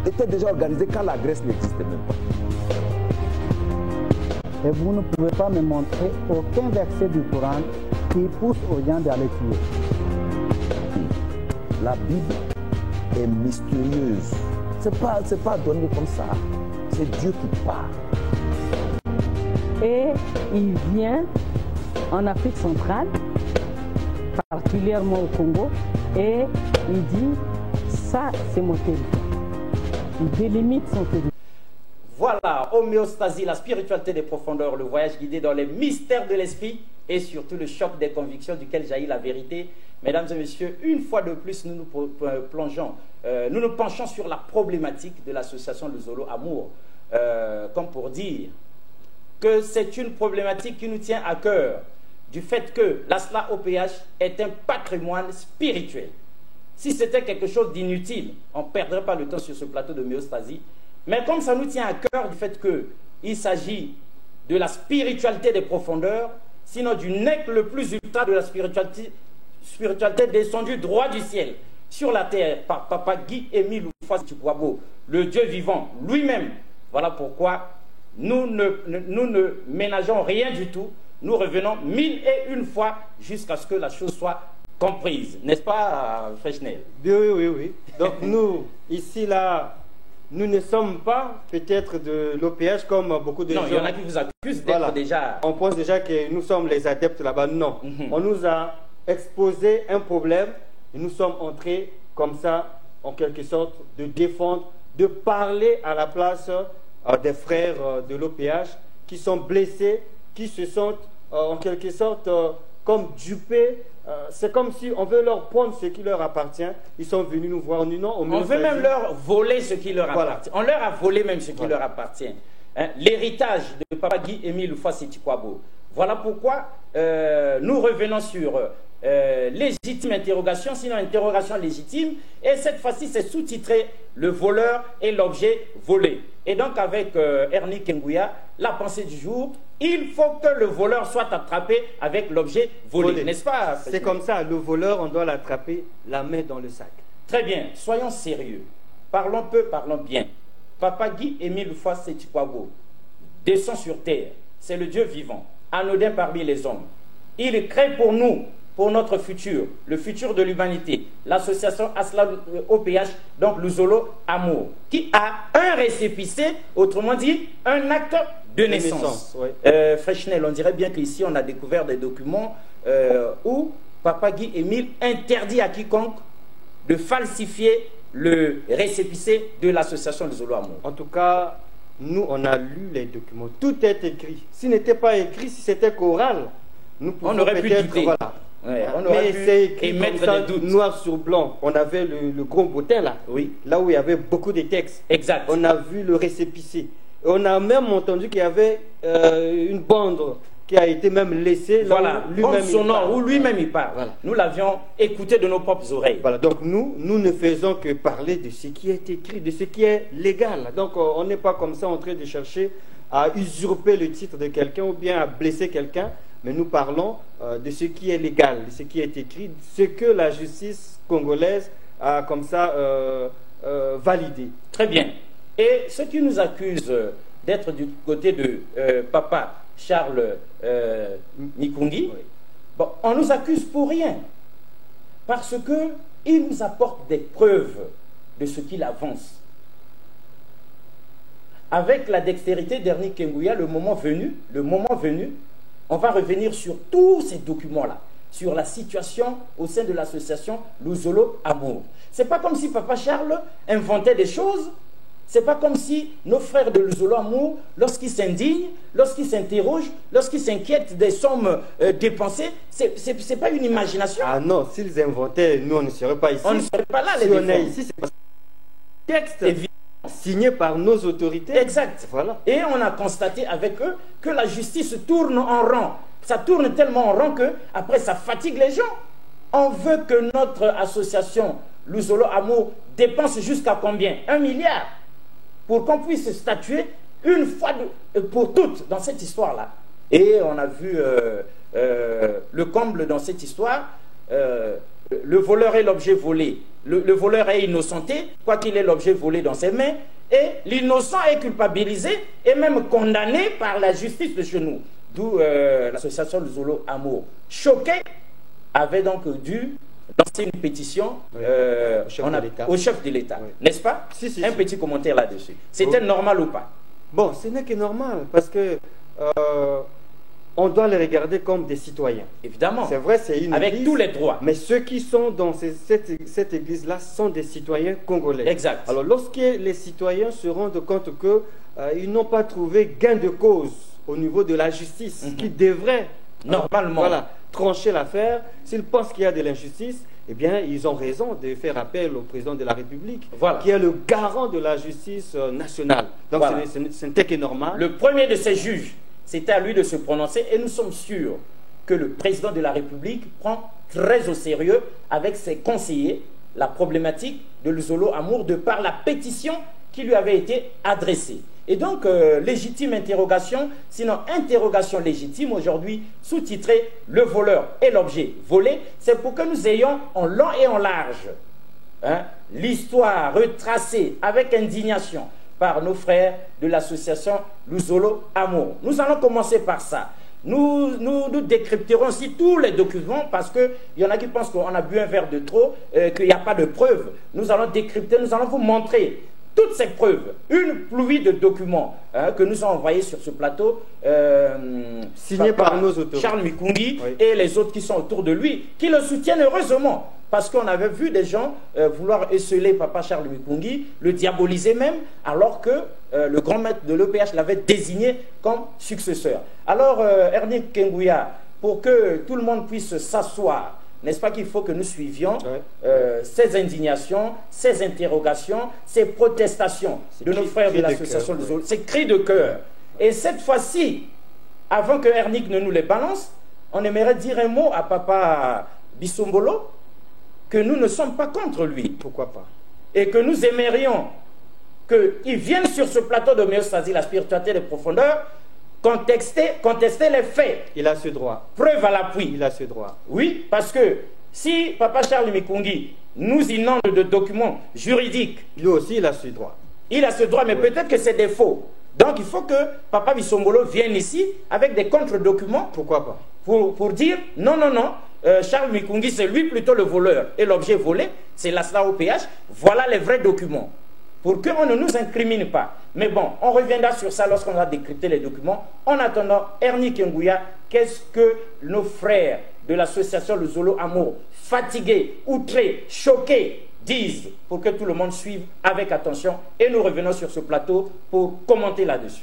était déjà organisée quand la Grèce n'existait même pas. Et vous ne pouvez pas me montrer aucun verset du Coran qui pousse aux gens d'aller tuer. La Bible est mystérieuse. C'est pas donné comme ça. C'est Dieu qui parle. Et il vient en Afrique centrale, particulièrement au Congo, et il dit, ça c'est mon territoire. Il délimite son territoire. Voilà, homéostasie, la spiritualité des profondeurs, le voyage guidé dans les mystères de l'esprit et surtout le choc des convictions duquel jaillit la vérité. Mesdames et messieurs, une fois de plus, nous nous penchons sur la problématique de l'association Luzolo Amour, comme pour dire que c'est une problématique qui nous tient à cœur, du fait que l'Asla OPH est un patrimoine spirituel. Si c'était quelque chose d'inutile, on ne perdrait pas le temps sur ce plateau de homéostasie. Mais comme ça nous tient à cœur du fait qu'il s'agit de la spiritualité des profondeurs, sinon du nec le plus ultra de la spiritualité descendue droit du ciel, sur la terre, par Papa Guy-Émile Houphouët-Boigny, le Dieu vivant lui-même. Voilà pourquoi nous ne ménageons rien du tout. Nous revenons 1001 fois jusqu'à ce que la chose soit comprise. N'est-ce pas, Freshnel? Oui. Donc nous, ici, là, nous ne sommes pas peut-être de l'OPH comme beaucoup de gens. Non, il y en a qui vous accusent d'être déjà... On pense déjà que nous sommes les adeptes là-bas. Non. On nous a exposé un problème et nous sommes entrés comme ça, en quelque sorte, de défendre, de parler à la place des frères de l'OPH qui sont blessés, qui se sentent en quelque sorte comme dupés. C'est comme si on veut leur prendre ce qui leur appartient. Ils sont venus nous voir. On veut même leur voler ce qui leur appartient. On leur a volé même ce qui leur appartient. Hein? L'héritage de Papa Guy-Émile Houphouët-Boigny. Voilà pourquoi nous revenons sur légitime interrogation, sinon interrogation légitime. Et cette fois-ci, c'est sous-titré le voleur et l'objet volé. Et donc avec Ernie Kengouya, la pensée du jour, il faut que le voleur soit attrapé avec l'objet volé, n'est-ce pas? C'est comme ça, le voleur, on doit l'attraper la main dans le sac. Très bien, soyons sérieux. Parlons peu, parlons bien. Papa Guy-Émile Houphouët-Boigny descend sur terre. C'est le Dieu vivant, anodin parmi les hommes. Il crée pour nous, pour notre futur, le futur de l'humanité, l'association Asla OPH, donc Luzolo Amour, qui a un récépissé, autrement dit, un acte de naissance. Freshnel, on dirait bien qu'ici, on a découvert des documents où Papa Guy-Émile interdit à quiconque de falsifier le récépissé de l'association Luzolo Amour. En tout cas, nous, on a lu les documents. Tout est écrit. S'il n'était pas écrit, si c'était choral, nous on aurait pu douter. Voilà. Ouais, mais c'est écrit comme ça, noir sur blanc. On avait le gros bottin là. Oui. Là où il y avait beaucoup de textes. Exact. On a vu le récépissé. On a même entendu qu'il y avait une bande qui a été même laissée. Voilà, lui-même sonore, où lui-même il parle. Voilà. Nous l'avions écouté de nos propres oreilles. Voilà, donc nous ne faisons que parler de ce qui est écrit, de ce qui est légal. Donc on n'est pas comme ça en train de chercher à usurper le titre de quelqu'un ou bien à blesser quelqu'un. Mais nous parlons de ce qui est légal, de ce qui est écrit, ce que la justice congolaise a comme ça validé. Très bien. Et ceux qui nous accusent d'être du côté de Papa Charles Nikungi, bon, on nous accuse pour rien. Parce qu'il nous apporte des preuves de ce qu'il avance. Avec la dextérité d'Ernie Kengouya, le moment venu, on va revenir sur tous ces documents-là, sur la situation au sein de l'association Luzolo Amour. C'est pas comme si Papa Charles inventait des choses. C'est pas comme si nos frères de Luzolo Amour, lorsqu'ils s'indignent, lorsqu'ils s'interrogent, lorsqu'ils s'inquiètent des sommes dépensées, c'est pas une imagination. Ah non, s'ils inventaient, nous on ne serait pas ici. On ne serait pas là, si les on est ici, c'est parce que texte signé par nos autorités. Exact. Voilà. Et on a constaté avec eux que la justice tourne en rond. Ça tourne tellement en rond que après ça fatigue les gens. On veut que notre association Luzolo Amour dépense jusqu'à combien? 1 milliard pour qu'on puisse statuer une fois pour toutes dans cette histoire-là. Et on a vu le comble dans cette histoire. le voleur est l'objet volé. Le voleur est innocenté, quoi qu'il ait l'objet volé dans ses mains, et l'innocent est culpabilisé et même condamné par la justice de chez nous. D'où l'association Luzolo Amour, choquée, avait donc dû lancer une pétition au chef de l'État. Oui. N'est-ce pas? Si, un petit commentaire là-dessus. C'était normal ou pas? Bon, ce n'est que normal, parce que on doit les regarder comme des citoyens. Évidemment. C'est vrai, c'est une avec église, tous les droits. Mais ceux qui sont dans cette église-là sont des citoyens congolais. Exact. Alors, lorsque les citoyens se rendent compte qu'ils n'ont pas trouvé gain de cause au niveau de la justice, qui devrait normalement trancher l'affaire, s'ils pensent qu'il y a de l'injustice, eh bien, ils ont raison de faire appel au président de la République, qui est le garant de la justice nationale. Donc, ce n'était que normal. Le premier de ces juges, c'était à lui de se prononcer, et nous sommes sûrs que le président de la République prend très au sérieux avec ses conseillers la problématique de Luzolo Amour de par la pétition qui lui avait été adressée. Et donc, légitime interrogation, sinon interrogation légitime, aujourd'hui sous-titrée « Le voleur et l'objet volé », c'est pour que nous ayons en long et en large l'histoire retracée avec indignation par nos frères de l'association Luzolo Amour. Nous allons commencer par ça. Nous décrypterons aussi tous les documents parce qu'il y en a qui pensent qu'on a bu un verre de trop, qu'il n'y a pas de preuves. Nous allons décrypter, nous allons vous montrer toutes ces preuves, une pluie de documents que nous avons envoyés sur ce plateau, signés par nos autorités. Charles Mikungi et les autres qui sont autour de lui, qui le soutiennent heureusement. Parce qu'on avait vu des gens vouloir esseler Papa Charles Mikungi, le diaboliser même, alors que le grand maître de l'EPH l'avait désigné comme successeur. Alors, Ernie Kengouya, pour que tout le monde puisse s'asseoir, n'est-ce pas qu'il faut que nous suivions ces indignations, ces interrogations, ces protestations de nos frères de l'association des autres, ces cris de cœur. Et cette fois-ci, avant que Ernick ne nous les balance, on aimerait dire un mot à Papa Bissombolo, que nous ne sommes pas contre lui. Pourquoi pas? Et que nous aimerions qu'il vienne sur ce plateau de Méostasie, la spiritualité des profondeurs, contester les faits. Il a ce droit. Preuve à l'appui. Il a ce droit. Oui, parce que si Papa Charles Mikungi nous inonde de documents juridiques... Lui aussi, il a ce droit. Il a ce droit, mais peut-être que c'est des faux. Donc, il faut que Papa Bissombolo vienne ici avec des contre-documents. Pourquoi pas? Pour dire, non, Charles Mikungi, c'est lui plutôt le voleur. Et l'objet volé, c'est l'ASLA OPH. Voilà les vrais documents. Pour qu'on ne nous incrimine pas. Mais bon, on reviendra sur ça lorsqu'on va décrypter les documents. En attendant, Ernie Kengouya, qu'est-ce que nos frères de l'association Luzolo Amour, fatigués, outrés, choqués, disent pour que tout le monde suive avec attention. Et nous revenons sur ce plateau pour commenter là-dessus.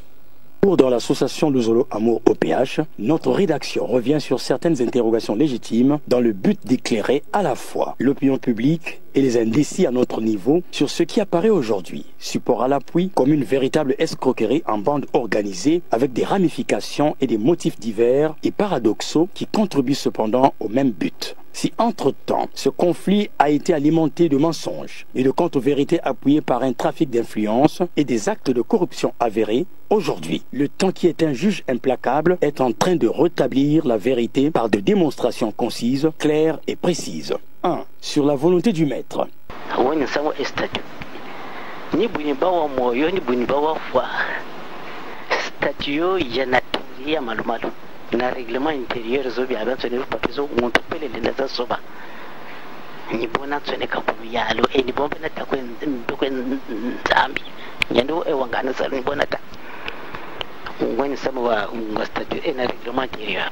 Dans l'association Luzolo Amour OPH, notre rédaction revient sur certaines interrogations légitimes dans le but d'éclairer à la fois l'opinion publique et les indécis à notre niveau sur ce qui apparaît aujourd'hui, support à l'appui comme une véritable escroquerie en bande organisée avec des ramifications et des motifs divers et paradoxaux qui contribuent cependant au même but. Si entre-temps, ce conflit a été alimenté de mensonges et de contre-vérités appuyées par un trafic d'influence et des actes de corruption avérés, aujourd'hui, le temps qui est un juge implacable est en train de rétablir la vérité par des démonstrations concises, claires et précises. 1. Sur la volonté du maître. Na règlement intérieur zo bi aban tsone papi zo monto pele le na soba ni bona tsone ka bu yalo e ni bombe na takwen dokwen zambi nyando e wanga na sal ni bona ta ngwani sama wa statut et na règlement intérieur.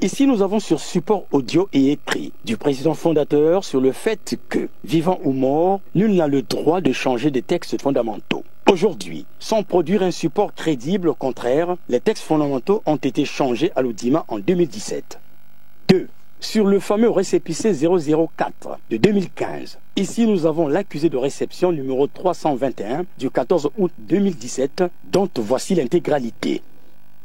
Ici, nous avons sur support audio et écrit du président fondateur sur le fait que, vivant ou mort, nul n'a le droit de changer des textes fondamentaux. Aujourd'hui, sans produire un support crédible, au contraire, les textes fondamentaux ont été changés à l'audimat en 2017. 2. Sur le fameux récépissé 004 de 2015. Ici, nous avons l'accusé de réception numéro 321 du 14 août 2017, dont voici l'intégralité.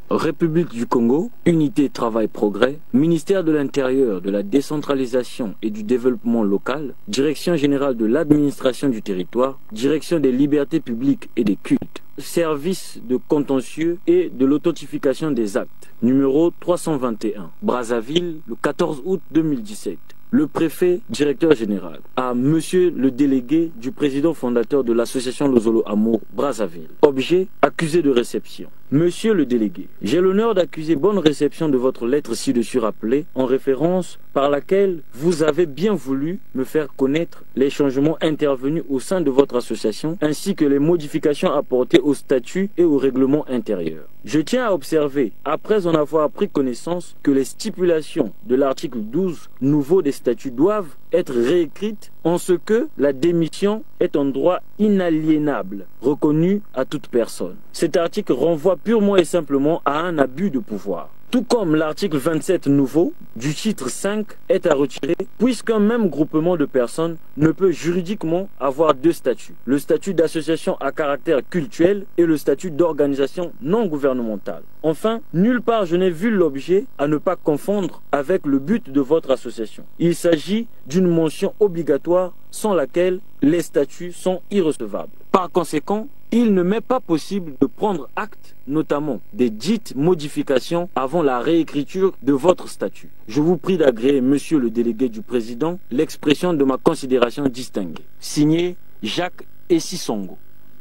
République du Congo, Unité Travail Progrès, Ministère de l'Intérieur, de la Décentralisation et du Développement Local, Direction Générale de l'Administration du Territoire, Direction des Libertés Publiques et des Cultes, Service de Contentieux et de l'Authentification des Actes, numéro 321, Brazzaville, le 14 août 2017. le préfet directeur général, à monsieur le délégué du président fondateur de l'association Lozolo Amour Brazzaville. Objet, accusé de réception. Monsieur le délégué, j'ai l'honneur d'accuser bonne réception de votre lettre ci-dessus rappelée en référence par laquelle vous avez bien voulu me faire connaître les changements intervenus au sein de votre association ainsi que les modifications apportées au statut et au règlement intérieur. Je tiens à observer, après en avoir pris connaissance, que les stipulations de l'article 12 nouveau des statuts doivent être réécrites en ce que la démission est un droit inaliénable, reconnu à toute personne. Cet article renvoie purement et simplement à un abus de pouvoir. Tout comme l'article 27 nouveau du titre 5 est à retirer, puisqu'un même groupement de personnes ne peut juridiquement avoir deux statuts. Le statut d'association à caractère cultuel et le statut d'organisation non gouvernementale. Enfin, nulle part je n'ai vu l'objet à ne pas confondre avec le but de votre association. Il s'agit d'une mention obligatoire sans laquelle les statuts sont irrecevables. Par conséquent, il ne m'est pas possible de prendre acte, notamment des dites modifications avant la réécriture de votre statut. Je vous prie d'agréer, monsieur le délégué du président, l'expression de ma considération distinguée. Signé Jacques Essisongo.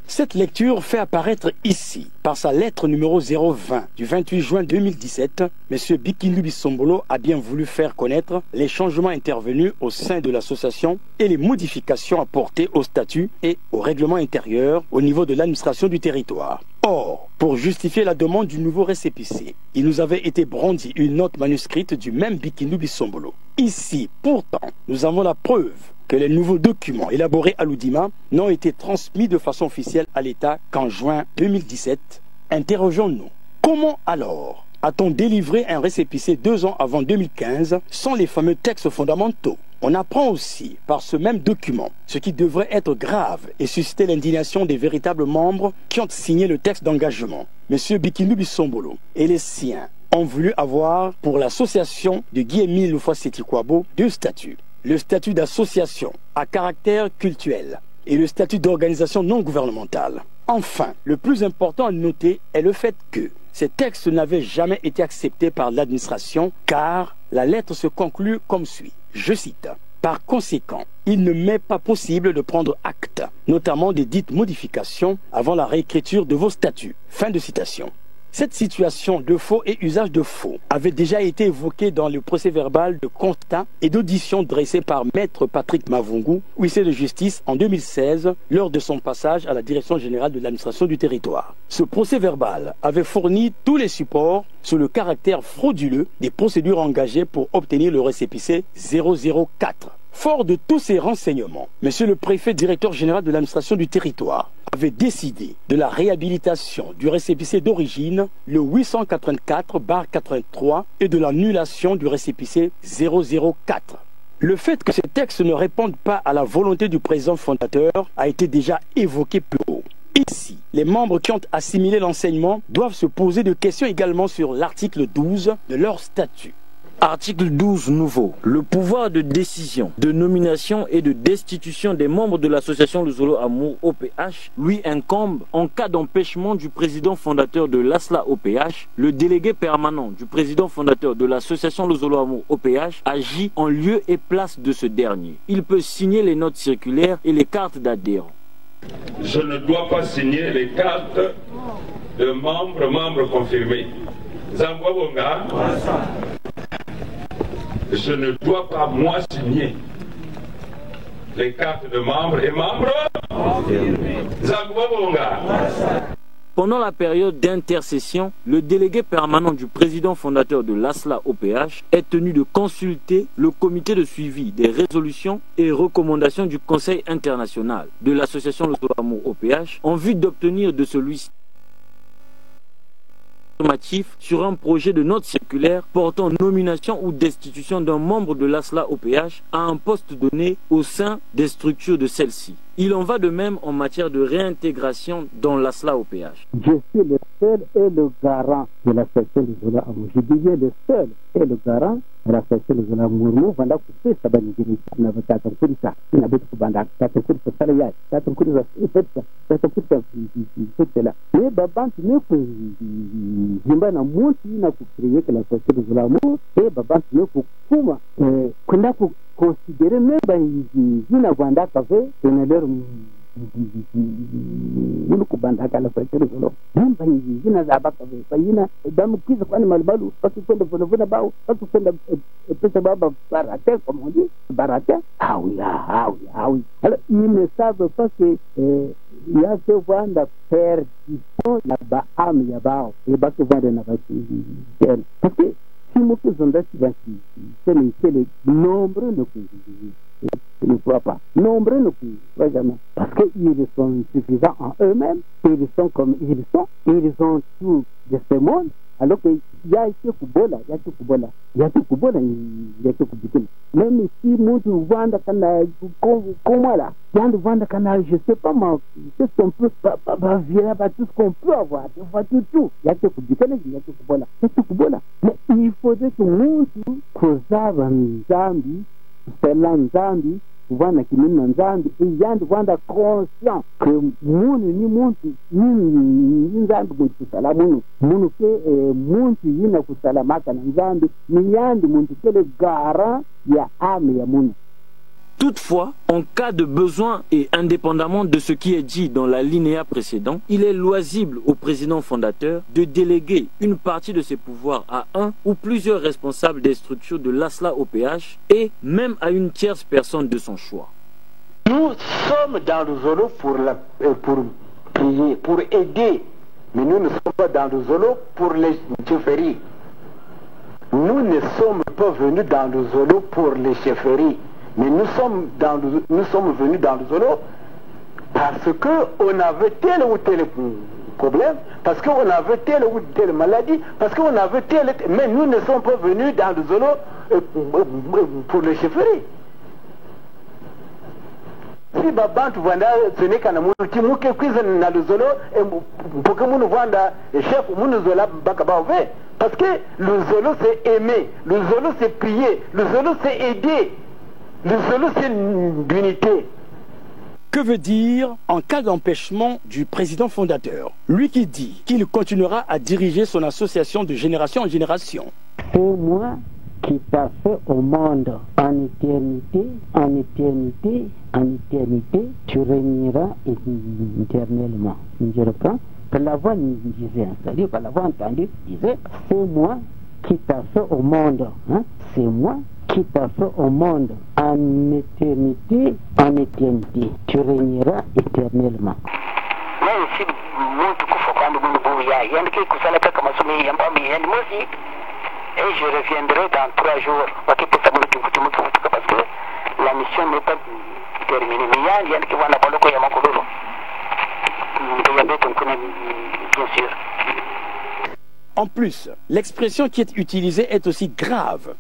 Cette lecture fait apparaître ici, par sa lettre numéro 020 du 28 juin 2017, M. Bikindu Bisombolo a bien voulu faire connaître les changements intervenus au sein de l'association et les modifications apportées au statut et au règlement intérieur au niveau de l'administration du territoire. Or, pour justifier la demande du nouveau récépissé, il nous avait été brandi une note manuscrite du même Bikindu Bisombolo. Ici, pourtant, nous avons la preuve que les nouveaux documents élaborés à l'Oudima n'ont été transmis de façon officielle à l'État qu'en juin 2017. Interrogeons-nous, comment alors a-t-on délivré un récépissé 2 ans avant 2015 sans les fameux textes fondamentaux? On apprend aussi par ce même document ce qui devrait être grave et susciter l'indignation des véritables membres qui ont signé le texte d'engagement. M. Bikindu Bisombolo et les siens ont voulu avoir pour l'association de Guy-Émile Lufwa-Seti-Kwabo deux statuts. Le statut d'association à caractère cultuel et le statut d'organisation non gouvernementale. Enfin, le plus important à noter est le fait que ces textes n'avaient jamais été acceptés par l'administration car la lettre se conclut comme suit. Je cite. Par conséquent, il ne m'est pas possible de prendre acte, notamment des dites modifications avant la réécriture de vos statuts. Fin de citation. Cette situation de faux et usage de faux avait déjà été évoquée dans le procès-verbal de constat et d'audition dressé par Maître Patrick Mavungu, huissier de justice, en 2016, lors de son passage à la Direction générale de l'administration du territoire. Ce procès-verbal avait fourni tous les supports sur le caractère frauduleux des procédures engagées pour obtenir le récépissé 004. Fort de tous ces renseignements, monsieur le préfet directeur général de l'administration du territoire avait décidé de la réhabilitation du récépissé d'origine, le 884/83, et de l'annulation du récépissé 004. Le fait que ces textes ne répondent pas à la volonté du président fondateur a été déjà évoqué plus haut. Ici, les membres qui ont assimilé l'enseignement doivent se poser des questions également sur l'article 12 de leur statut. Article 12 nouveau. Le pouvoir de décision, de nomination et de destitution des membres de l'association Lozolo Amour OPH lui incombe en cas d'empêchement du président fondateur de l'ASLA OPH. Le délégué permanent du président fondateur de l'association Lozolo Amour OPH agit en lieu et place de ce dernier. Il peut signer les notes circulaires et les cartes d'adhérents. Je ne dois pas signer les cartes de membres confirmés. Zambwabonga. Je ne dois pas, moi, signer les cartes de membres et membres. Zambwabonga. Pendant la période d'intercession, le délégué permanent du président fondateur de l'ASLA OPH est tenu de consulter le comité de suivi des résolutions et recommandations du Conseil international de l'association Lozolo Amour OPH en vue d'obtenir de celui-ci sur un projet de note circulaire portant nomination ou destitution d'un membre de l'ASLA OPH à un poste donné au sein des structures de celle-ci. Il en va de même en matière de réintégration dans l'ASLA OPH. Je suis le seul et le garant de l'association Lozolo Amour. Je disais le seul et le garant de l'association Lozolo Amour. Nous, voilà, vous savez, ça va nous dire, on avait 4 ans pour ça. On avait 4 ans pour ça. 4 ans pour ça. 4 ans pour ça. 4 ans pour ça. Mais Babank, nous, Zimbana, moi, qui n'a pas créé que l'association Lozolo Amour, et Babank, nous, pour Kuma, qu'on a pour considérer même Zina Vanda Café, c'est leur mulku banda kala fakiri solo dan ban yina zaba ka fa yina dan mu kisa kwani malbalu patu kwenda vuna bao patu kwenda pesa baba barate comme on dit barate oui. Alors ils ne savent pas que il y a ce vanda perdition la ba am ya bao et ba que vanda na ba parce que si mu que zonda si ba si c'est le nombre ne crois pas. Nombreux ne croient jamais. Parce qu'ils sont suffisants en eux-mêmes, ils sont comme ils sont, ils ont tout de ce monde. Alors qu'il y a ce Kubola, même si nous vendons comment là, vendre canal, je sais pas moi, c'est ce qu'on peut, tout ce qu'on peut avoir, tout. Il y a ce Kubola, mais il faudrait que nous, causava Zambi, Selan Zambi, Vana Kimina Zambi, et Yand Vanda conscient que Mounu ni Muntu, ni Zambi Kusalamu, Munu ke Muntu Yina Kusalamaka Zambi, ni Yandi Muntu ke le garant ya ame ya Munu. Toutefois, en cas de besoin et indépendamment de ce qui est dit dans la linéa précédent, il est loisible au président fondateur de déléguer une partie de ses pouvoirs à un ou plusieurs responsables des structures de l'ASLA OPH et même à une tierce personne de son choix. Nous sommes dans le Zolo pour prier, pour aider, mais nous ne sommes pas dans le Zolo pour les chefferies. Nous ne sommes pas venus dans le Zolo pour les chefferies. Mais nous sommes venus dans le Zolo parce qu'on avait tel ou tel problème, parce qu'on avait telle ou telle maladie, parce qu'on avait tel... Mais nous ne sommes pas venus dans le Zolo pour les chefferies. Si Babantu Vanda, ce n'est qu'un amour qui m'a cuisine dans le Zolo, pour que nous vanda chef, nous Zola Bakabaové. Parce que le Zolo c'est aimer, le Zolo c'est prier, le Zolo c'est aider. Le Zolo, c'est l'unité. Que veut dire en cas d'empêchement du président fondateur? Lui qui dit qu'il continuera à diriger son association de génération en génération. C'est moi qui t'a fait au monde en éternité, tu régneras éternellement. Je reprends. Que la voix disait, c'est-à-dire que la voix entendue disait, c'est moi qui t'a fait au monde. Hein? C'est moi qui t'a fait au monde en éternité, tu régneras éternellement. Et je reviendrai dans 3 jours. Parce que la mission n'est pas terminée. Mais il y a qui vont avoir le bien sûr. En plus, l'expression qui est utilisée est aussi grave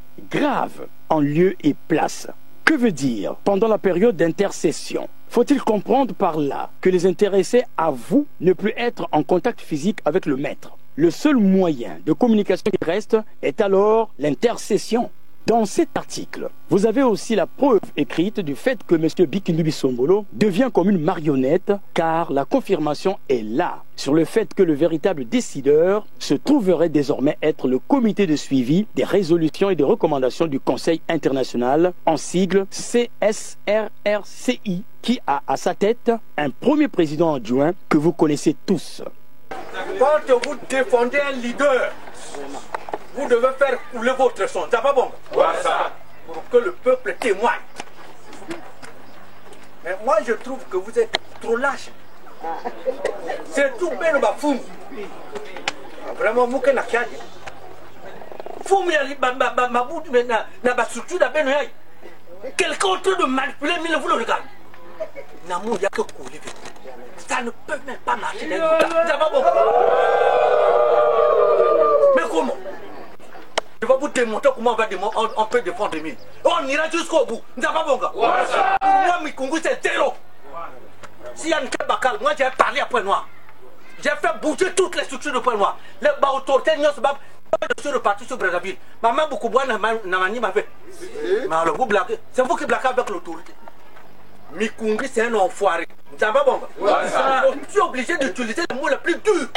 en lieu et place. Que veut dire pendant la période d'intercession? Faut-il comprendre par là que les intéressés avouent ne plus être en contact physique avec le maître? Le seul moyen de communication qui reste est alors l'intercession. Dans cet article, vous avez aussi la preuve écrite du fait que M. Bikindu Bisombolo devient comme une marionnette, car la confirmation est là sur le fait que le véritable décideur se trouverait désormais être le comité de suivi des résolutions et des recommandations du Conseil international, en sigle CSRRCI, qui a à sa tête un premier président adjoint que vous connaissez tous. Quand vous défendez un leader, vous devez faire couler votre sang. C'est pas bon? Pour que le peuple témoigne. Mais moi je trouve que vous êtes trop lâche. C'est tout bien bafoum. Vraiment, vous n'avez pas de foum, ma structure d'appel. Quelqu'un en train de manipuler, mais vous le regardez. Namou, il n'y a que couler. Ça ne peut même pas marcher. C'est pas bon. Mais comment? Je vais vous démontrer comment on peut défendre les mines. On ira jusqu'au bout. Nous n'avons pas bon gars. Moi, Mikungu, c'est zéro. Si Yann Bakal, moi j'ai parlé après moi. J'ai fait bouger toutes les structures de Point Noir. Les autorités, sur le parti sur Brazzaville. Maman Boukouboua n'a fait. Mais alors vous blaguez. C'est vous qui blaguez avec l'autorité. Mikungu, c'est un enfoiré. Nous n'avons pas bon gars. Je suis obligé d'utiliser le mot le plus dur.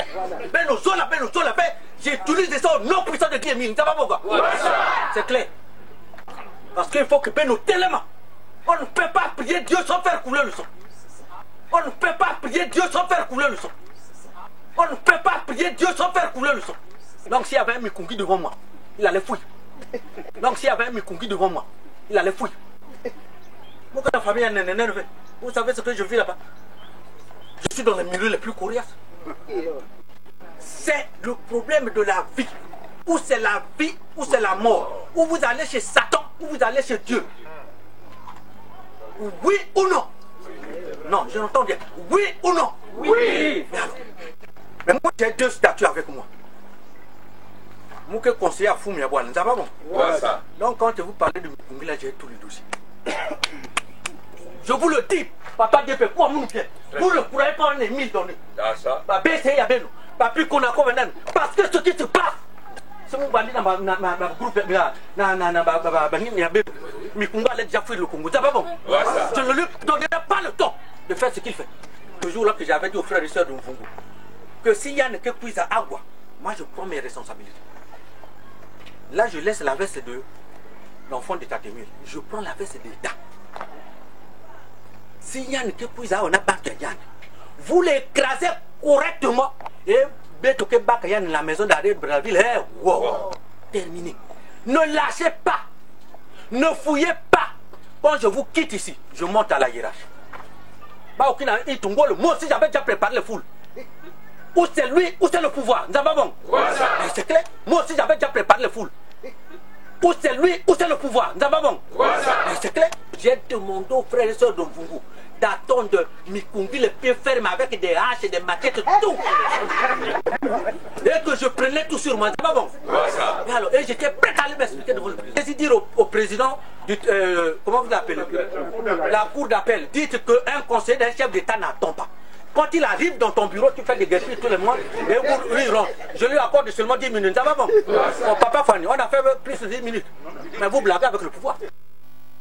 J'utilise des sorts non puissants de Dieu. Nous n'avons pas bon gars. C'est clair. Parce qu'il faut que nous tellement. On ne peut pas prier Dieu sans faire couler le sang. On ne peut pas prier Dieu sans faire couler le sang. On ne peut pas prier Dieu sans faire couler le sang. Donc s'il y avait un Mikungi devant moi, il allait fouiller. Donc s'il y avait un Mikungi devant moi, il allait fouiller. Pourquoi la famille est énervée? Vous savez ce que je vis là-bas? Je suis dans les milieux les plus coriaces. C'est le problème de la vie. Ou c'est la vie, ou c'est la mort. Ou vous allez chez Satan, ou vous allez chez Dieu. Oui ou non? Non, je n'entends bien. Oui ou non? Oui. Mais moi, j'ai 2 statues avec moi. Moi, que conseiller à Foumia Boile, ça va bon? Donc, quand vous parlez de Mikungi, là, j'ai tous les dossiers. Je vous le dis, papa Dieu fait quoi, mon pied? Vous ne pourrez pas en 1000 donner. Bah, baissez, y a bien nous. Bah, plus qu'on a quoi maintenant? Parce que ce qui se passe, c'est mon bandit dans ma groupe, Mikunga allait déjà fuir le Congo. Ça va bon? Je ne lui donnerai pas le temps de faire ce qu'il fait. Le jour là que j'avais dit aux frères et sœurs de Mfungu que s'il y a que puisse à Agua, moi je prends mes responsabilités. Là, je laisse la veste de l'enfant de Tatemir. Je prends la veste de l'État. S'il y a que puisse à on a battu Yann, vous l'écrasez correctement et Betoke Bakayan, la maison d'arrêt de Brazzaville, wow, terminé. Ne lâchez pas, ne fouillez pas. Quand je vous quitte ici, je monte à la hiérarchie. Moi aussi j'avais déjà préparé les foules. Ou c'est lui, ou c'est le pouvoir. Nous avons bon. C'est clair. Moi aussi j'avais déjà préparé les foules. Ou c'est lui, ou c'est le pouvoir. Nous avons bon. C'est clair. J'ai demandé aux frères et sœurs de Mfungu d'attendre Mikungi les pieds fermes avec des haches et des maquettes, tout. Et que je prenais tout sur moi. C'est pas bon. Et j'étais prêt à m'expliquer devant le président. J'ai dit au président, comment vous l'appelez? La cour d'appel, dites qu'un conseiller d'un chef d'État n'attend pas. Quand il arrive dans ton bureau, tu fais des gaspilles tous les mois, et lui il rentre. Je lui accorde seulement 10 minutes. Ça va bon? Mon papa Fanny, on a fait plus de 10 minutes. Mais vous blaguez avec le pouvoir.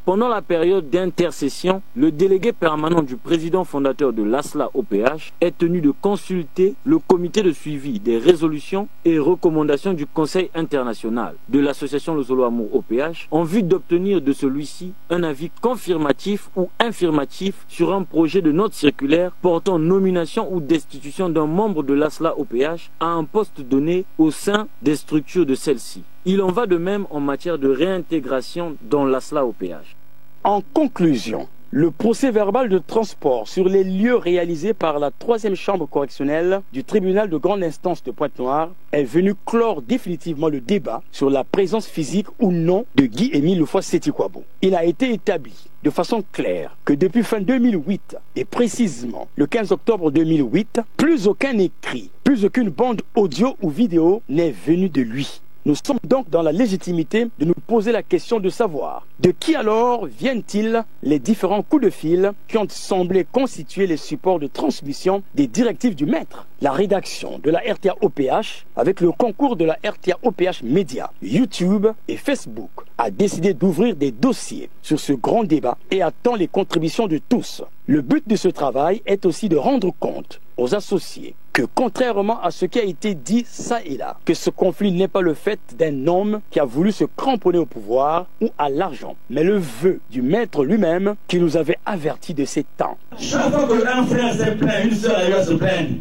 Pendant la période d'intercession, le délégué permanent du président fondateur de l'ASLA-OPH est tenu de consulter le comité de suivi des résolutions et recommandations du Conseil international de l'association Le Zolo Amour OPH en vue d'obtenir de celui-ci un avis confirmatif ou infirmatif sur un projet de note circulaire portant nomination ou destitution d'un membre de l'ASLA-OPH à un poste donné au sein des structures de celle-ci. Il en va de même en matière de réintégration dans l'ASLA-OPH. En conclusion, le procès-verbal de transport sur les lieux réalisés par la 3e chambre correctionnelle du tribunal de grande instance de Pointe-Noire est venu clore définitivement le débat sur la présence physique ou non de Guy-Émile Lefoy-Seti-Kwabo. Il a été établi de façon claire que depuis fin 2008 et précisément le 15 octobre 2008, plus aucun écrit, plus aucune bande audio ou vidéo n'est venue de lui. Nous sommes donc dans la légitimité de nous poser la question de savoir de qui alors viennent-ils les différents coups de fil qui ont semblé constituer les supports de transmission des directives du maître. La rédaction de la RTA-OPH, avec le concours de la RTA-OPH Média, YouTube et Facebook, a décidé d'ouvrir des dossiers sur ce grand débat et attend les contributions de tous. Le but de ce travail est aussi de rendre compte aux associés que contrairement à ce qui a été dit ça et là, que ce conflit n'est pas le fait d'un homme qui a voulu se cramponner au pouvoir ou à l'argent, mais le vœu du maître lui-même qui nous avait avertis de ces temps. Chaque fois qu'un frère se plaint, une soeur ailleurs se plaigne.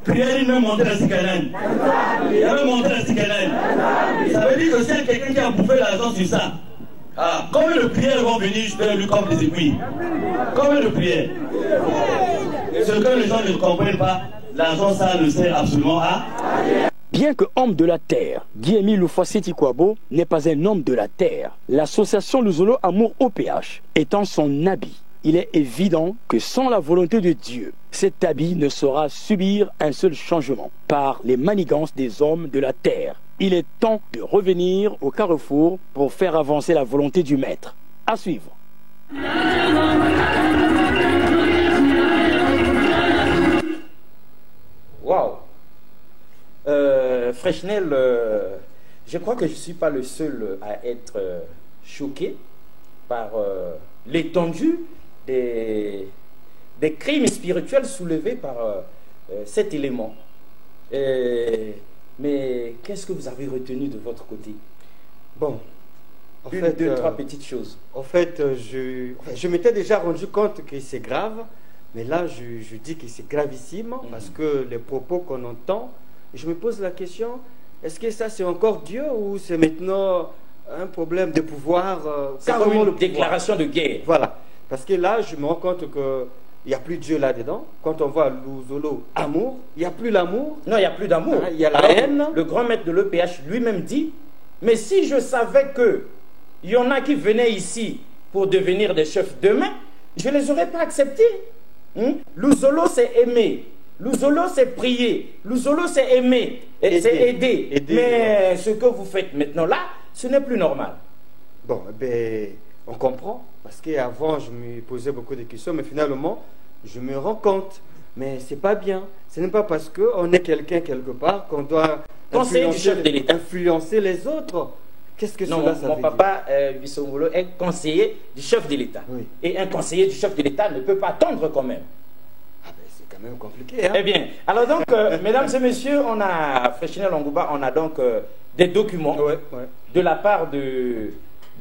Prière, il me monter la cicanane. Il avait monté la cicanane. Ça veut dire que c'est quelqu'un qui a bouffé l'argent sur ça. Ah, combien de prières vont venir jusqu'à lui comme des aiguilles? Combien de prières? Ce que les gens ne comprennent pas, l'argent, ça ne sert absolument à... Bien que homme de la terre, Guy-Émile Lefoy-Seti-Kwabo n'est pas un homme de la terre. L'association Le Zolo Amour OPH étant son habit, il est évident que sans la volonté de Dieu, cet habit ne saura subir un seul changement par les manigances des hommes de la terre. Il est temps de revenir au carrefour pour faire avancer la volonté du maître. À suivre. Waouh! Freshnel, je crois que je ne suis pas le seul à être choqué par l'étendue des crimes spirituels soulevés par cet élément. Mais qu'est-ce que vous avez retenu de votre côté? Bon, deux, trois petites choses. En fait, je m'étais déjà rendu compte que c'est grave, mais là, je dis que c'est gravissime parce que les propos qu'on entend, je me pose la question, est-ce que ça c'est encore Dieu ou c'est maintenant un problème de pouvoir c'est comme une déclaration de guerre. Voilà, parce que là, je me rends compte que il n'y a plus Dieu là-dedans. Quand on voit Luzolo amour, il n'y a plus l'amour. Non, il n'y a plus d'amour. Il y a la haine. Le grand maître de l'EPH lui-même dit, mais si je savais qu'il y en a qui venaient ici pour devenir des chefs demain, je ne les aurais pas acceptés. Luzolo, c'est aimer. Luzolo, c'est prier. Luzolo, c'est aimer. C'est aider. Mais ce que vous faites maintenant là, ce n'est plus normal. Bon, ben, on comprend. Parce qu'avant, je me posais beaucoup de questions, mais finalement, je me rends compte. Mais c'est pas bien. Ce n'est pas parce qu'on est quelqu'un quelque part qu'on doit influencer les autres. Qu'est-ce que cela ça veut dire? Mon papa, Bissongolo, est conseiller du chef de l'État. Oui. Et un conseiller du chef de l'État ne peut pas attendre quand même. Ah ben, c'est quand même compliqué. Hein? Eh bien, alors donc, mesdames et messieurs, on a, Fréchinel Longouba, on a donc des documents de la part de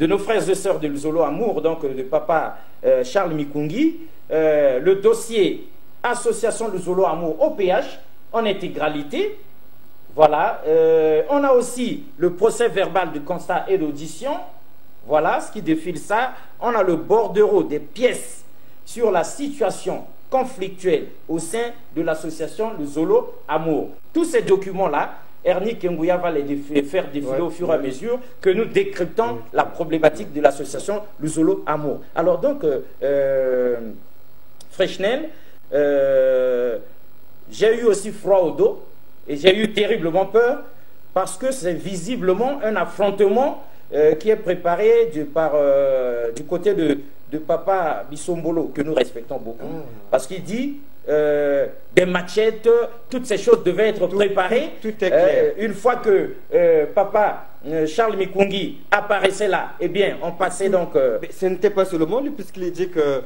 nos frères et sœurs de Luzolo Amour, donc de papa Charles Mikungi, le dossier Association Luzolo Amour OPH en intégralité. Voilà. On a aussi le procès verbal de constat et d'audition. Voilà ce qui défile ça. On a le bordereau des pièces sur la situation conflictuelle au sein de l'association Luzolo Amour. Tous ces documents-là, Ernie Kengouya va les faire défiler au fur et à mesure que nous décryptons la problématique de l'association Luzolo Amour. Alors donc, Fréchinel, j'ai eu aussi froid au dos et j'ai eu terriblement peur parce que c'est visiblement un affrontement qui est préparé du côté de papa Bissombolo, que nous respectons beaucoup, parce qu'il dit des machettes, toutes ces choses devaient être préparées. Tout est clair. Une fois que papa Charles Mikungi apparaissait là, eh bien, on passait donc... Mais ce n'était pas seulement lui, puisqu'il dit que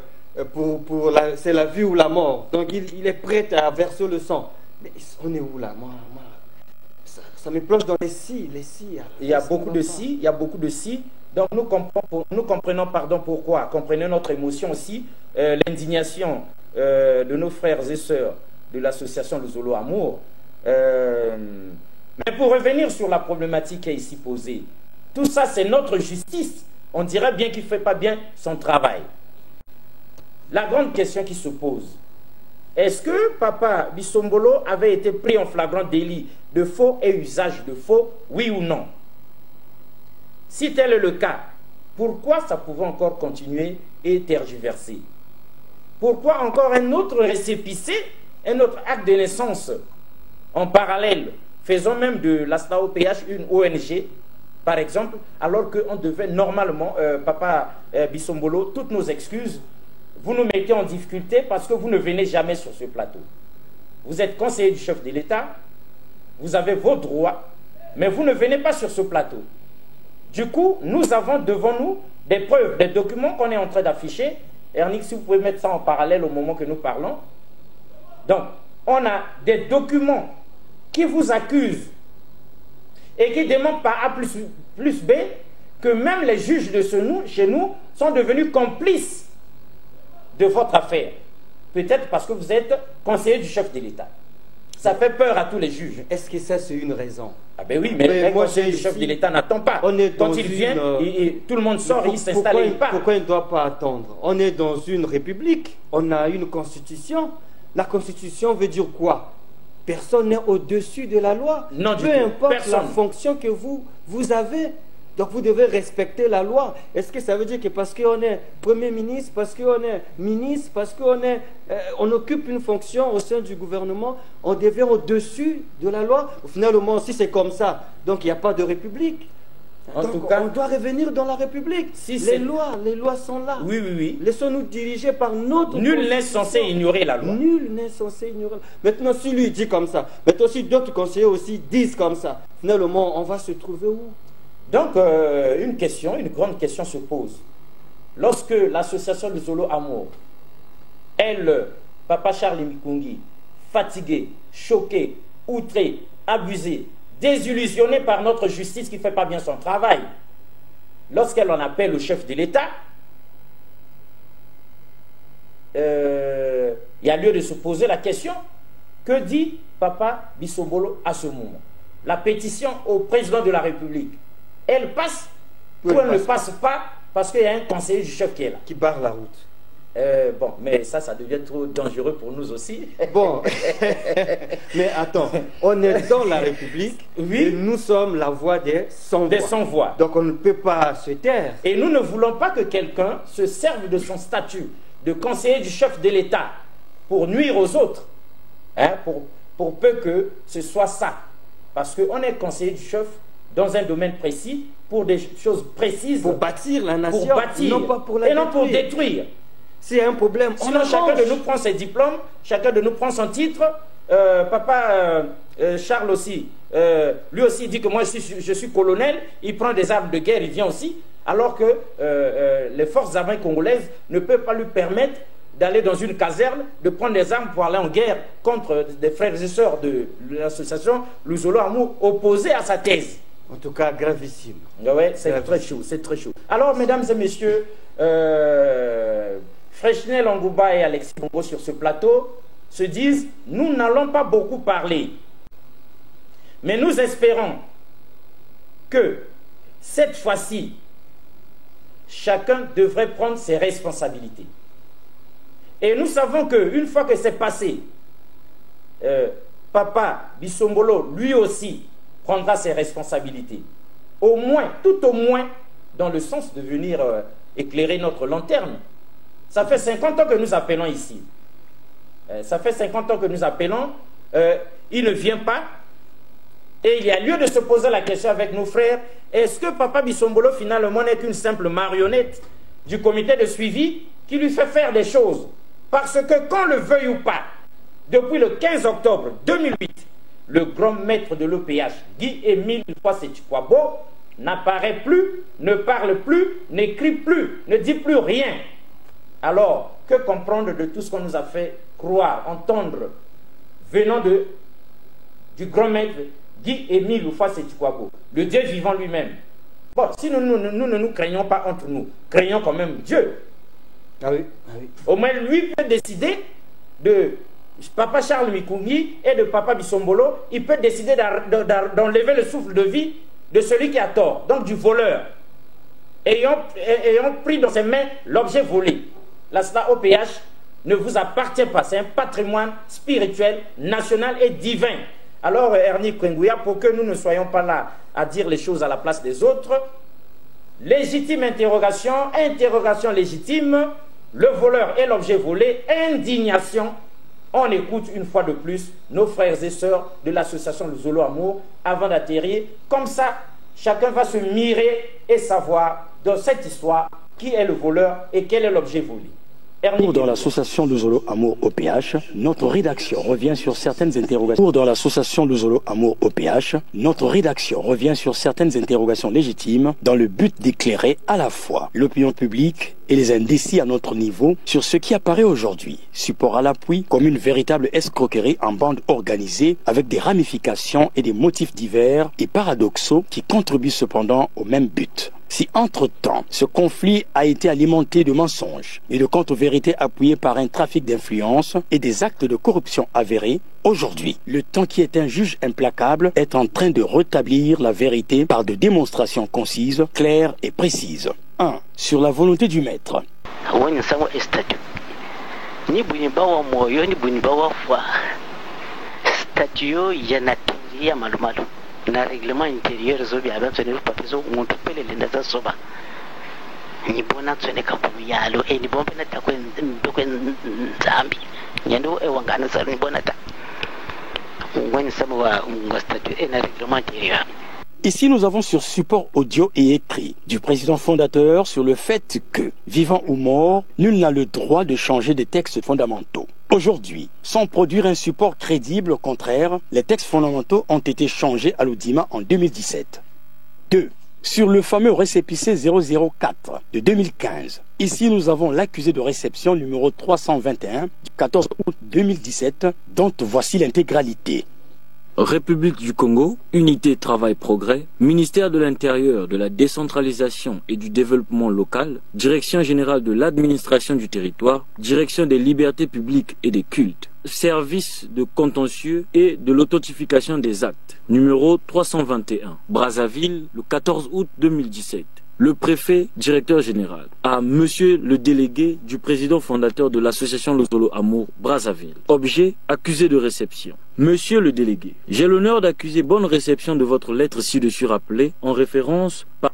c'est la vie ou la mort. Donc il est prêt à verser le sang. Mais on est où là? Moi, ça me plonge dans les si. Il y a beaucoup de si, il y a beaucoup de si. Donc nous comprenons pourquoi. Comprenez notre émotion aussi, l'indignation de nos frères et sœurs de l'association Luzolo Amour. Mais pour revenir sur la problématique qui est ici posée, tout ça c'est notre justice. On dirait bien qu'il ne fait pas bien son travail. La grande question qui se pose, est-ce que papa Bissombolo avait été pris en flagrant délit de faux et usage de faux, oui ou non? Si tel est le cas, pourquoi ça pouvait encore continuer et tergiverser? Pourquoi encore un autre récépissé, un autre acte de naissance en parallèle? Faisons même de l'ASNA-OPH une ONG, par exemple, alors qu'on devait normalement, papa Bissombolo, toutes nos excuses, vous nous mettez en difficulté parce que vous ne venez jamais sur ce plateau. Vous êtes conseiller du chef de l'État, vous avez vos droits, mais vous ne venez pas sur ce plateau. Du coup, nous avons devant nous des preuves, des documents qu'on est en train d'afficher. Ernie, si vous pouvez mettre ça en parallèle au moment que nous parlons. Donc, on a des documents qui vous accusent et qui demandent par A plus B que même les juges de chez nous sont devenus complices de votre affaire. Peut-être parce que vous êtes conseiller du chef de l'État. Ça fait peur à tous les juges. Est-ce que ça, c'est une raison? Ah ben oui, mais un conseiller du chef de l'État n'attend pas. Quand il vient, tout le monde sort, il s'installe et il part. Pourquoi il ne doit pas attendre? On est dans une république, on a une constitution. La constitution veut dire quoi? Personne n'est au-dessus de la loi. Non, peu importe la fonction que vous avez. Donc vous devez respecter la loi. Est-ce que ça veut dire que parce qu'on est Premier ministre, parce qu'on est ministre, parce qu'on occupe une fonction au sein du gouvernement, on devient au-dessus de la loi? Finalement, si c'est comme ça, donc il n'y a pas de république. En tout cas, on doit revenir dans la république. Les lois sont là. Oui. Laissons-nous diriger par notre Nul n'est censé ignorer la loi. Nul n'est censé ignorer. Maintenant, si lui dit comme ça, maintenant si d'autres conseillers aussi disent comme ça, finalement, on va se trouver où? Donc, une grande question se pose. Lorsque l'association Luzolo Amour, elle, papa Charles Mikungi, fatigué, choqué, outré, abusé, désillusionné par notre justice qui ne fait pas bien son travail, lorsqu'elle en appelle au chef de l'État, il y a lieu de se poser la question, que dit Papa Bissombolo à ce moment? La pétition au président de la République, elle passe ou elle ne passe pas parce qu'il y a un conseiller du chef qui est là, qui barre la route? Bon, mais ça devient trop dangereux pour nous aussi. Bon, mais attends, on est dans la République, oui, et nous sommes la voix des sans-voix. Des sans-voix. Donc on ne peut pas se taire. Et nous ne voulons pas que quelqu'un se serve de son statut de conseiller du chef de l'État pour nuire aux autres, hein, pour peu que ce soit ça. Parce qu'on est conseiller du chef dans un domaine précis, pour des choses précises. Pour bâtir la nation, pour bâtir, non pas pour la et non pour détruire. S'il y a un problème, sinon chacun de nous prend ses diplômes, chacun de nous prend son titre. Papa Charles aussi, lui aussi dit que moi je suis colonel, il prend des armes de guerre, il vient aussi, alors que les forces armées congolaises ne peuvent pas lui permettre d'aller dans une caserne, de prendre des armes pour aller en guerre contre des frères et sœurs de l'association Luzolo Amour opposés à sa thèse. En tout cas, gravissime. Ouais, c'est très chaud, c'est très chaud. Alors, mesdames et messieurs, Freshnel Angouba et Alexis Bongo sur ce plateau se disent, nous n'allons pas beaucoup parler, mais nous espérons que cette fois-ci, chacun devrait prendre ses responsabilités. Et nous savons qu'une fois que c'est passé, Papa Bissombolo, lui aussi, prendra ses responsabilités. Au moins, tout au moins, dans le sens de venir éclairer notre lanterne. Ça fait 50 ans que nous appelons ici. Ça fait 50 ans que nous appelons. Il ne vient pas. Et il y a lieu de se poser la question avec nos frères. Est-ce que Papa Bissombolo, finalement, n'est qu'une simple marionnette du comité de suivi qui lui fait faire des choses? Parce que, qu'on le veuille ou pas, depuis le 15 octobre 2008, le grand maître de l'OPH, Guy-Émile Kwabo, n'apparaît plus, ne parle plus, n'écrit plus, ne dit plus rien. Alors, que comprendre de tout ce qu'on nous a fait croire, entendre, venant du grand maître Guy-Émile Kwabo, le Dieu vivant lui-même? Bon, si nous ne nous craignons pas entre nous, craignons quand même Dieu. Ah oui, ah oui. Au moins, lui peut décider de Papa Charles Mikungi et de Papa Bissombolo, il peut décider d'enlever le souffle de vie de celui qui a tort, donc du voleur, ayant pris dans ses mains l'objet volé. La OPH ne vous appartient pas, c'est un patrimoine spirituel, national et divin. Alors, Ernie Kwenguya, pour que nous ne soyons pas là à dire les choses à la place des autres, légitime interrogation, interrogation légitime, le voleur et l'objet volé, indignation. On écoute une fois de plus nos frères et sœurs de l'association Luzolo Amour avant d'atterrir. Comme ça, chacun va se mirer et savoir dans cette histoire qui est le voleur et quel est l'objet volé. Dans l'association Luzolo Amour OPH, notre rédaction revient sur certaines interrogations. Dans l'association Luzolo Amour OPH, notre rédaction revient sur certaines interrogations légitimes dans le but d'éclairer à la fois l'opinion publique et les indécis à notre niveau sur ce qui apparaît aujourd'hui, support à l'appui, comme une véritable escroquerie en bande organisée avec des ramifications et des motifs divers et paradoxaux qui contribuent cependant au même but. Si entre-temps, ce conflit a été alimenté de mensonges et de contre-vérités appuyées par un trafic d'influence et des actes de corruption avérés, aujourd'hui, le temps qui est un juge implacable est en train de rétablir la vérité par de démonstrations concises, claires et précises. 1. Sur la volonté du maître. Na règlement intérieur zobi abam sene papizo ngonto pele lenda za soba ni bona tsene kapu yalo ni bombe na takwen dokwen zambi nyando wangana sa ni bona ta ngwani sama wa ngastatu na règlement intérieur. Ici, nous avons sur support audio et écrit du président fondateur sur le fait que, vivant ou mort, nul n'a le droit de changer des textes fondamentaux. Aujourd'hui, sans produire un support crédible, au contraire, les textes fondamentaux ont été changés à l'Audima en 2017. 2. Sur le fameux récépissé 004 de 2015. Ici, nous avons l'accusé de réception numéro 321 du 14 août 2017, dont voici l'intégralité. République du Congo, Unité Travail Progrès, Ministère de l'Intérieur, de la Décentralisation et du Développement Local, Direction Générale de l'Administration du Territoire, Direction des Libertés Publiques et des Cultes, Service de contentieux et de l'authentification des actes, numéro 321, Brazzaville, le 14 août 2017. Le préfet, directeur général, à monsieur le délégué du président fondateur de l'association Le Zolo Amour Brazzaville. Objet, accusé de réception. Monsieur le délégué, j'ai l'honneur d'accuser bonne réception de votre lettre ci-dessus rappelée en référence par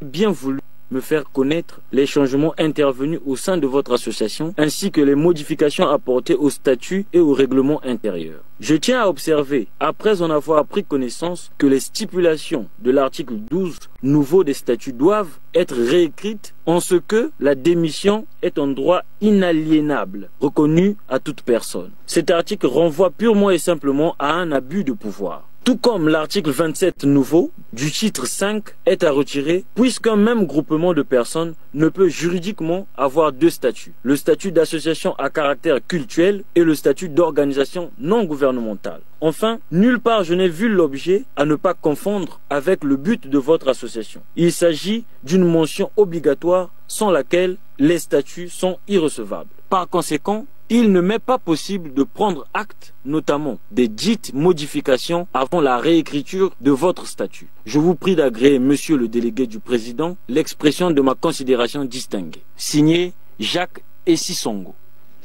bien voulu me faire connaître les changements intervenus au sein de votre association ainsi que les modifications apportées au statut et au règlement intérieur. Je tiens à observer, après en avoir pris connaissance, que les stipulations de l'article 12 nouveau des statuts doivent être réécrites en ce que la démission est un droit inaliénable, reconnu à toute personne. Cet article renvoie purement et simplement à un abus de pouvoir. Tout comme l'article 27 nouveau du titre 5 est à retirer, puisqu'un même groupement de personnes ne peut juridiquement avoir deux statuts. Le statut d'association à caractère cultuel et le statut d'organisation non gouvernementale. Enfin, nulle part je n'ai vu l'objet à ne pas confondre avec le but de votre association. Il s'agit d'une mention obligatoire sans laquelle les statuts sont irrecevables. Par conséquent, il ne m'est pas possible de prendre acte, notamment des dites modifications avant la réécriture de votre statut. Je vous prie d'agréer, monsieur le délégué du président, l'expression de ma considération distinguée. Signé Jacques Essisongo.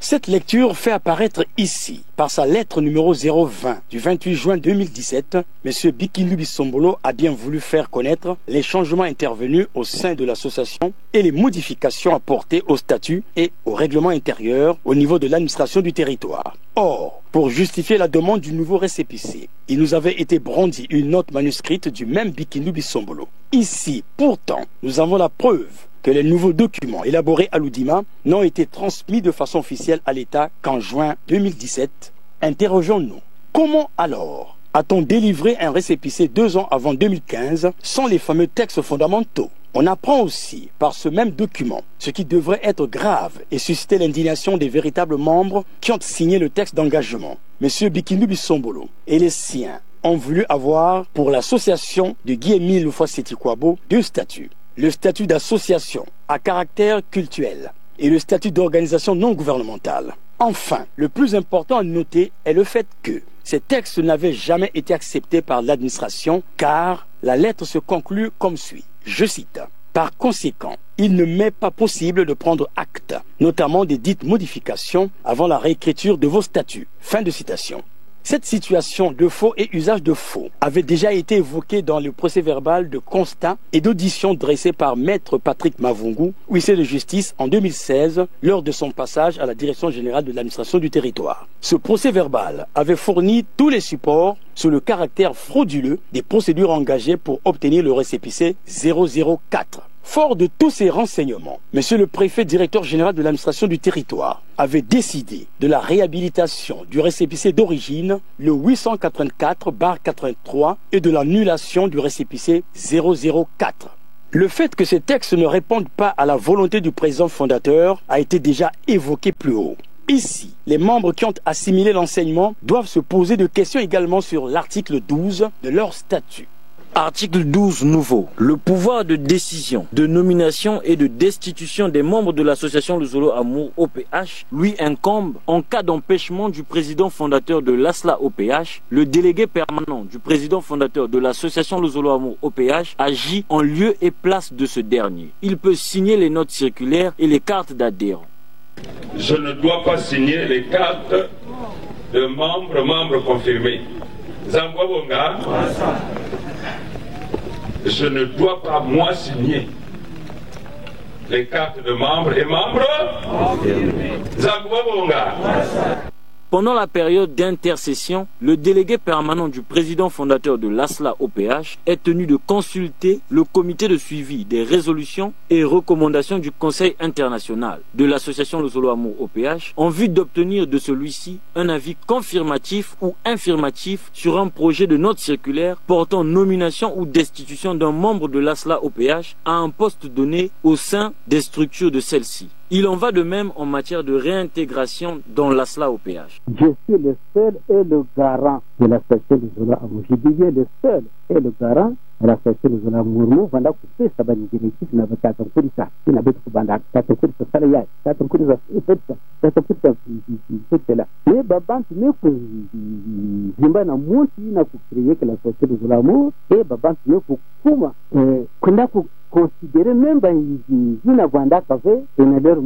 Cette lecture fait apparaître ici, par sa lettre numéro 020 du 28 juin 2017, M. Bikindu Bisombolo a bien voulu faire connaître les changements intervenus au sein de l'association et les modifications apportées au statut et au règlement intérieur au niveau de l'administration du territoire. Or, pour justifier la demande du nouveau récépissé, il nous avait été brandi une note manuscrite du même Bikindu Bisombolo. Ici, pourtant, nous avons la preuve que les nouveaux documents élaborés à l'Oudima n'ont été transmis de façon officielle à l'État qu'en juin 2017. Interrogeons-nous, comment alors a-t-on délivré un récépissé 2 ans avant 2015 sans les fameux textes fondamentaux? On apprend aussi par ce même document ce qui devrait être grave et susciter l'indignation des véritables membres qui ont signé le texte d'engagement. M. Bikindu Bisombolo et les siens ont voulu avoir pour l'association de Guy-Émile Loufoua-Seti-Kouabo 2 statuts. Le statut d'association à caractère cultuel et le statut d'organisation non gouvernementale. Enfin, le plus important à noter est le fait que ces textes n'avaient jamais été acceptés par l'administration car la lettre se conclut comme suit. Je cite. Par conséquent, il ne m'est pas possible de prendre acte, notamment des dites modifications avant la réécriture de vos statuts. Fin de citation. Cette situation de faux et usage de faux avait déjà été évoquée dans le procès-verbal de constat et d'audition dressé par Maître Patrick Mavungu, huissier de justice en 2016, lors de son passage à la Direction générale de l'administration du territoire. Ce procès-verbal avait fourni tous les supports sur le caractère frauduleux des procédures engagées pour obtenir le récépissé 004. Fort de tous ces renseignements, monsieur le préfet directeur général de l'administration du territoire avait décidé de la réhabilitation du récépissé d'origine, le 884/83, et de l'annulation du récépissé 004. Le fait que ces textes ne répondent pas à la volonté du président fondateur a été déjà évoqué plus haut. Ici, les membres qui ont assimilé l'enseignement doivent se poser des questions également sur l'article 12 de leur statut. Article 12 nouveau. Le pouvoir de décision, de nomination et de destitution des membres de l'association Le Zolo Amour OPH lui incombe en cas d'empêchement du président fondateur de l'ASLA OPH. Le délégué permanent du président fondateur de l'association Le Zolo Amour OPH agit en lieu et place de ce dernier. Il peut signer les notes circulaires et les cartes d'adhérents. Je ne dois pas signer les cartes de membres confirmés. Zambwabonga. Je ne dois pas, moi, signer les cartes de membres et membres. Zambwabonga. Pendant la période d'intercession, le délégué permanent du président fondateur de l'ASLA OPH est tenu de consulter le comité de suivi des résolutions et recommandations du Conseil international de l'association Le Zolo Amour OPH en vue d'obtenir de celui-ci un avis confirmatif ou infirmatif sur un projet de note circulaire portant nomination ou destitution d'un membre de l'ASLA OPH à un poste donné au sein des structures de celle-ci. Il en va de même en matière de réintégration dans l'ASLA au péage. Je suis le seul et le garant de la station de Zola Amour. Je disais le seul et le garant de la station de Zola Amour. Vanda kupe sabani genetik na batata kurisa. Ina betu kubanda tata kurisa sala ya. Tata kurisa ifetsa. Tata kurisa ifetsa. Ne babantu ne ku zimba na muti na ku créer que la station de Zola Amour et babantu ne ku kuma kuna ku considérer même dans Vanda Café et leur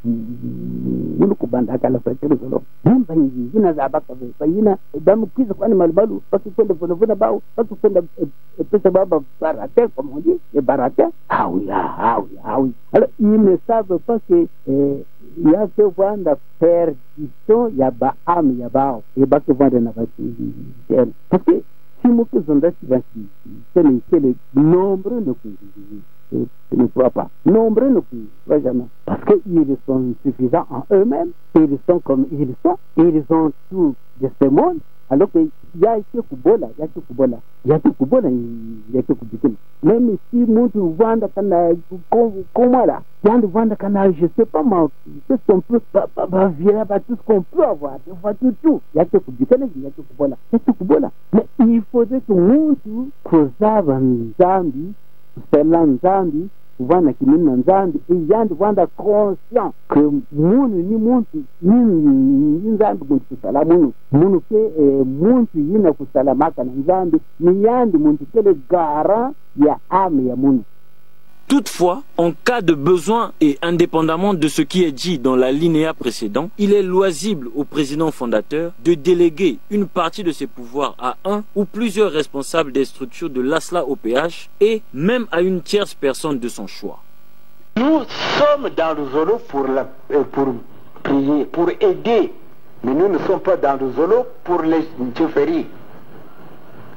mulu kubanda kala fakiri zolo namba yina za baka bayina damu kiza kwani malbalu baki kwenda vuna bao baki kwenda pesa baba barate comme on dit et barate ah oui. Alors ils ne savent pas que il y a ce Vanda perdition ya ba am ya bao et baki Vanda na baki parce que si mo que zonda si baki c'est le nombre ne croit pas. Nombreux ne croient jamais. Parce qu'ils sont suffisants en eux-mêmes, ils sont comme ils sont, ils ont tout de ce monde. Alors qu'il y a que Kubola, même si nous vendons comment là, je sais pas moi, tout ce qu'on peut, tout ce qu'on peut avoir, tout. Il y a que Kubola, mais il faudrait que nous, Kozava Nzambi, Sela Nzambi, Vana Kimina Nzambi, et Yandi Vanda conscient que Mounu ni Muntu, ni Nzambi Muntu Salamunu, Munu ke Muntu Yina Kusalamaka Nzambi, ni Yandi Muntu ke le garant ya ame ya Munu. Toutefois, en cas de besoin et indépendamment de ce qui est dit dans la linéa précédent, il est loisible au président fondateur de déléguer une partie de ses pouvoirs à un ou plusieurs responsables des structures de l'ASLA au péage et même à une tierce personne de son choix. Nous sommes dans le Zolo pour prier, pour aider, mais nous ne sommes pas dans le Zolo pour les chefferies.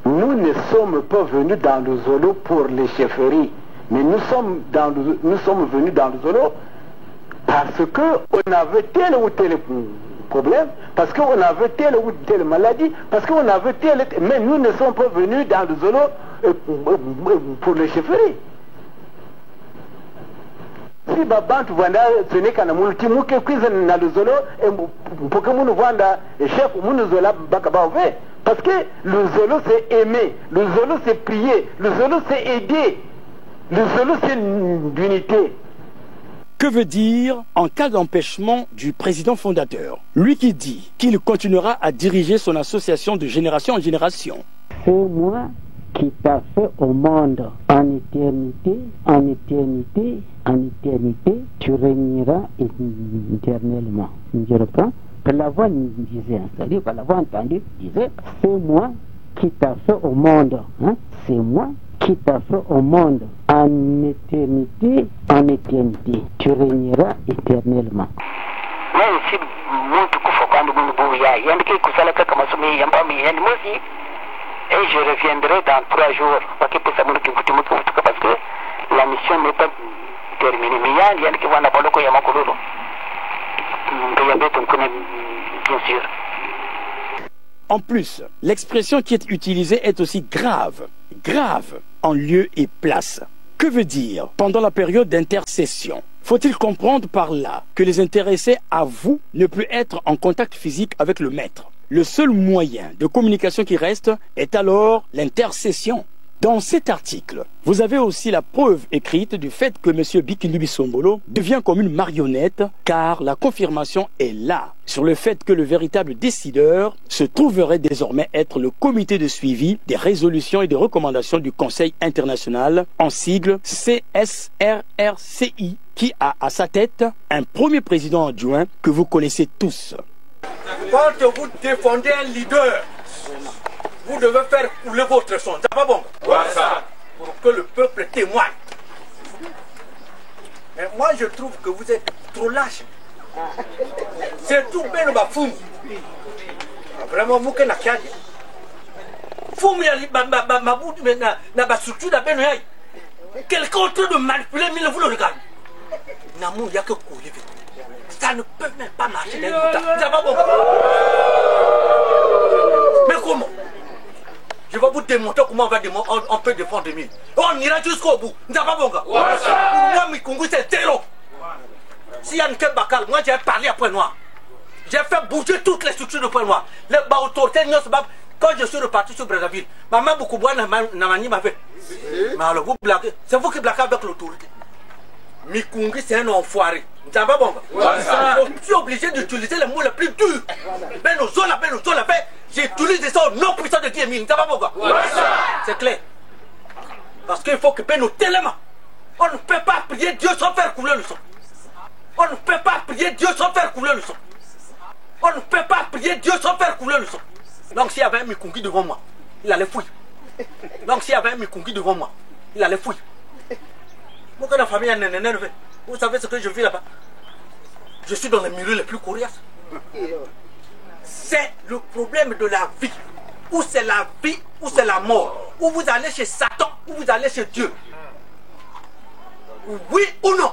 Nous ne sommes pas venus dans le Zolo pour les chefferies. Mais nous sommes venus dans le Zolo parce qu'on avait tel ou tel problème, parce qu'on avait telle ou telle maladie, parce qu'on avait tel... Mais nous ne sommes pas venus dans le Zolo pour les chefferies. Si Babantu Vanda, ce n'est qu'un multimu qui est dans le Zolo, et pour que nous vanda chef, nous Zola Bakabaové. Parce que le Zolo c'est aimer, le Zolo c'est prier, le Zolo c'est aider. Le Zolo, c'est l'unité. Que veut dire en cas d'empêchement du président fondateur? Lui qui dit qu'il continuera à diriger son association de génération en génération. C'est moi qui t'a fait au monde en éternité, en éternité, en éternité, tu régneras éternellement. Je reprends. Par la voix disait, c'est-à-dire par la voix entendue, disait, c'est moi qui t'a fait au monde. Hein? C'est moi qui t'a fait au monde en éternité, tu régneras éternellement. Et je reviendrai dans 3 jours parce que la mission n'est pas terminée. Mais il y a qui vont bien sûr. En plus, l'expression qui est utilisée est aussi grave en lieu et place. Que veut dire pendant la période d'intercession? Faut-il comprendre par là que les intéressés avouent ne plus être en contact physique avec le maître? Le seul moyen de communication qui reste est alors l'intercession. Dans cet article, vous avez aussi la preuve écrite du fait que M. Bikili Bisombolo devient comme une marionnette, car la confirmation est là sur le fait que le véritable décideur se trouverait désormais être le comité de suivi des résolutions et des recommandations du Conseil international, en sigle CSRRCI, qui a à sa tête un premier président adjoint que vous connaissez tous. Quand vous défendez un leader, vous devez faire couler votre sang. C'est pas bon? Pour que le peuple témoigne. Mais moi je trouve que vous êtes trop lâche. C'est tout bien le bafou. Vraiment, vous qui n'avez Fou, mais ma bout n'a pas structure d'appel. Quelqu'un en train de manipuler, mais vous le regardez. N'amour, il n'y a que courir. Ça ne peut même pas marcher. C'est pas bon. Mais comment? Je vais vous démontrer comment on peut défendre 2000. On ira jusqu'au bout. Pour moi, Mikungu, c'est zéro. Si Yann Bakal, moi j'ai parlé à Point Noir. J'ai fait bouger toutes les structures de Point Noir. Les autorités, quand je suis reparti sur Brazzaville, maman Boukouboua Namani m'a fait. Mais alors vous blaguez, c'est vous qui blaguez avec l'autorité. Mikungi c'est un enfoiré. Ça va bon? Je suis obligé d'utiliser les mots les plus durs. Benozola, j'utilise ça au nom puissant de Dieu. Ça va bon? C'est clair. Parce qu'il faut que nous tellement. On ne peut pas prier Dieu sans faire couler le sang. On ne peut pas prier Dieu sans faire couler le sang. On ne peut pas prier Dieu sans faire couler le sang. Donc s'il y avait un Mikungi devant moi, il allait fouiller. Donc s'il y avait un Mikungi devant moi, il allait fouiller. Moi quand la famille est énervée, vous savez ce que je vis là-bas? Je suis dans les milieux les plus coriaces. C'est le problème de la vie. Ou c'est la vie, ou c'est la mort. Ou vous allez chez Satan, ou vous allez chez Dieu. Oui ou non?